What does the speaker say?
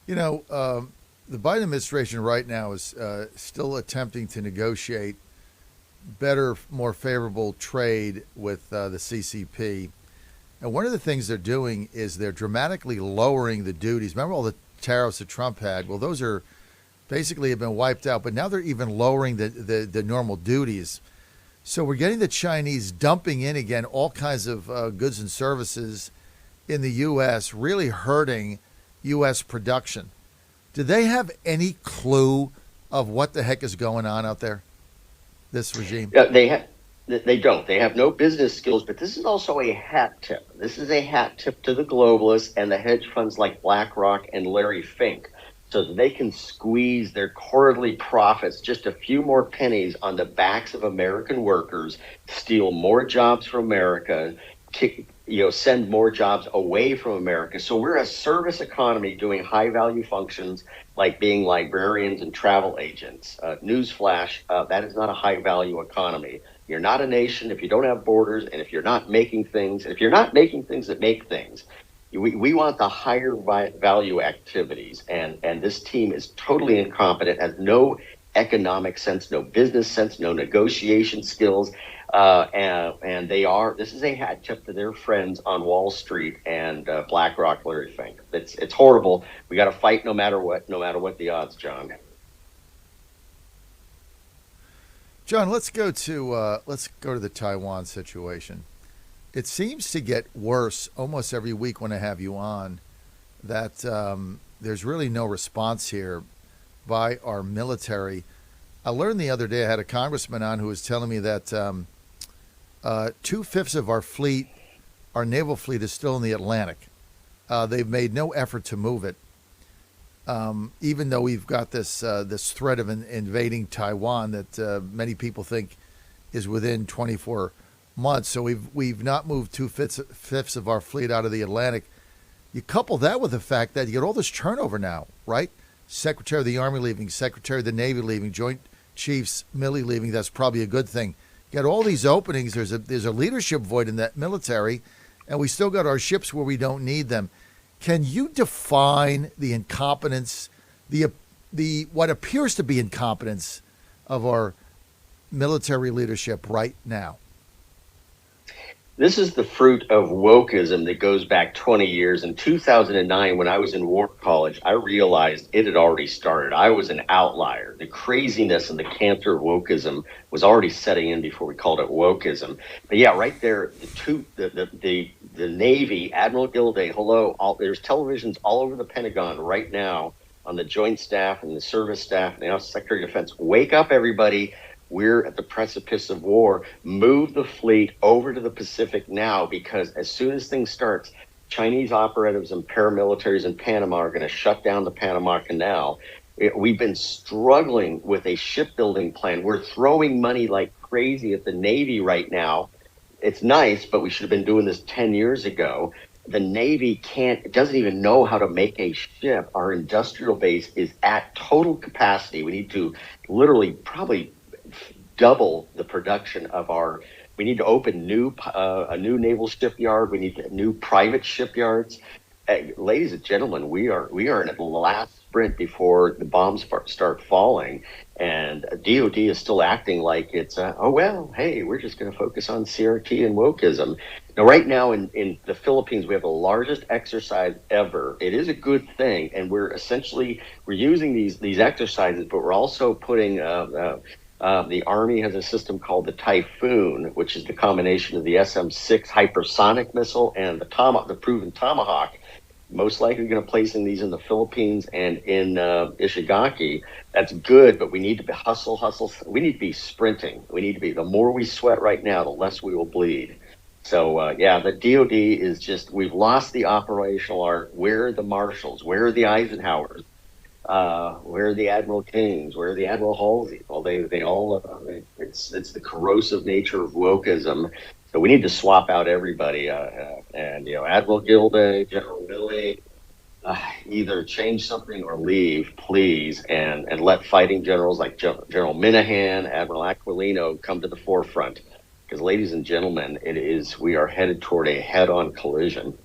The Biden administration right now is still attempting to negotiate better, more favorable trade with the CCP. And one of the things they're doing is they're dramatically lowering the duties. Remember all the tariffs that Trump had? Well, those are basically have been wiped out, but now they're even lowering the normal duties. So we're getting the Chinese dumping in again all kinds of goods and services in the U.S., really hurting U.S. production. Do they have any clue of what the heck is going on out there, this regime? They don't. They have no business skills, but this is also a hat tip. This is a hat tip to the globalists and the hedge funds like BlackRock and Larry Fink, so that they can squeeze their quarterly profits just a few more pennies on the backs of American workers, steal more jobs from America, send more jobs away from America. So we're a service economy doing high value functions like being librarians and travel agents. Newsflash, that is not a high value economy. You're not a nation if you don't have borders, and if you're not making things, that make things. We want the higher value activities, and this team is totally incompetent, has no economic sense, no business sense, no negotiation skills, and this is a hat tip to their friends on Wall Street and BlackRock, Larry Fink. It's horrible. We got to fight no matter what the odds, John. John, let's go to the Taiwan situation. It seems to get worse almost every week when I have you on. That there's really no response here by our military. I learned the other day, I had a congressman on who was telling me that 2/5 of our fleet, our naval fleet, is still in the Atlantic. They've made no effort to move it, even though we've got this threat of invading Taiwan that many people think is within 24 months. So we've not moved 2/5 of our fleet out of the Atlantic. You couple that with the fact that you get all this turnover now, right? Secretary of the Army leaving, Secretary of the Navy leaving, Joint Chiefs Milley leaving. That's probably a good thing. You got all these openings. There's a leadership void in that military, and we still got our ships where we don't need them. Can you define the incompetence, the what appears to be incompetence of our military leadership right now? This is the fruit of wokeism that goes back 20 years. In 2009, when I was in war college, I realized it had already started. I was an outlier. The craziness and the cancer of wokeism was already setting in before we called it wokeism. But yeah, right there, the Navy, Admiral Gilday, there's televisions all over the Pentagon right now on the Joint Staff and the Service Staff and the Secretary of Defense. Wake up, everybody. We're at the precipice of war. Move the fleet over to the Pacific now, because as soon as things start, Chinese operatives and paramilitaries in Panama are going to shut down the Panama Canal. We've been struggling with a shipbuilding plan. We're throwing money like crazy at the Navy right now. It's nice, but we should have been doing this 10 years ago. The Navy doesn't even know how to make a ship. Our industrial base is at total capacity. We need to literally probably double the production of we need to open a new naval shipyard. We need new private shipyards. Ladies and gentlemen, we are in the last sprint before the bombs start falling, and DOD is still acting like it's hey, we're just going to focus on CRT and wokeism. Now, right now in the Philippines, we have the largest exercise ever. It is a good thing, and we're using these exercises, but we're also putting the Army has a system called the Typhoon, which is the combination of the SM-6 hypersonic missile and the proven Tomahawk. Most likely going to placing these in the Philippines and in Ishigaki. That's good, but we need to be hustle. We need to be sprinting. The more we sweat right now, the less we will bleed. So, the DOD is we've lost the operational art. Where are the marshals? Where are the Eisenhowers? Where are the Admiral Kings? Where are the Admiral Halsey? Well, they all, it's the corrosive nature of wokeism. So we need to swap out everybody. Admiral Gilday, General Milley, either change something or leave, please, and let fighting generals like General Minahan, Admiral Aquilino come to the forefront. Because, ladies and gentlemen, we are headed toward a head-on collision.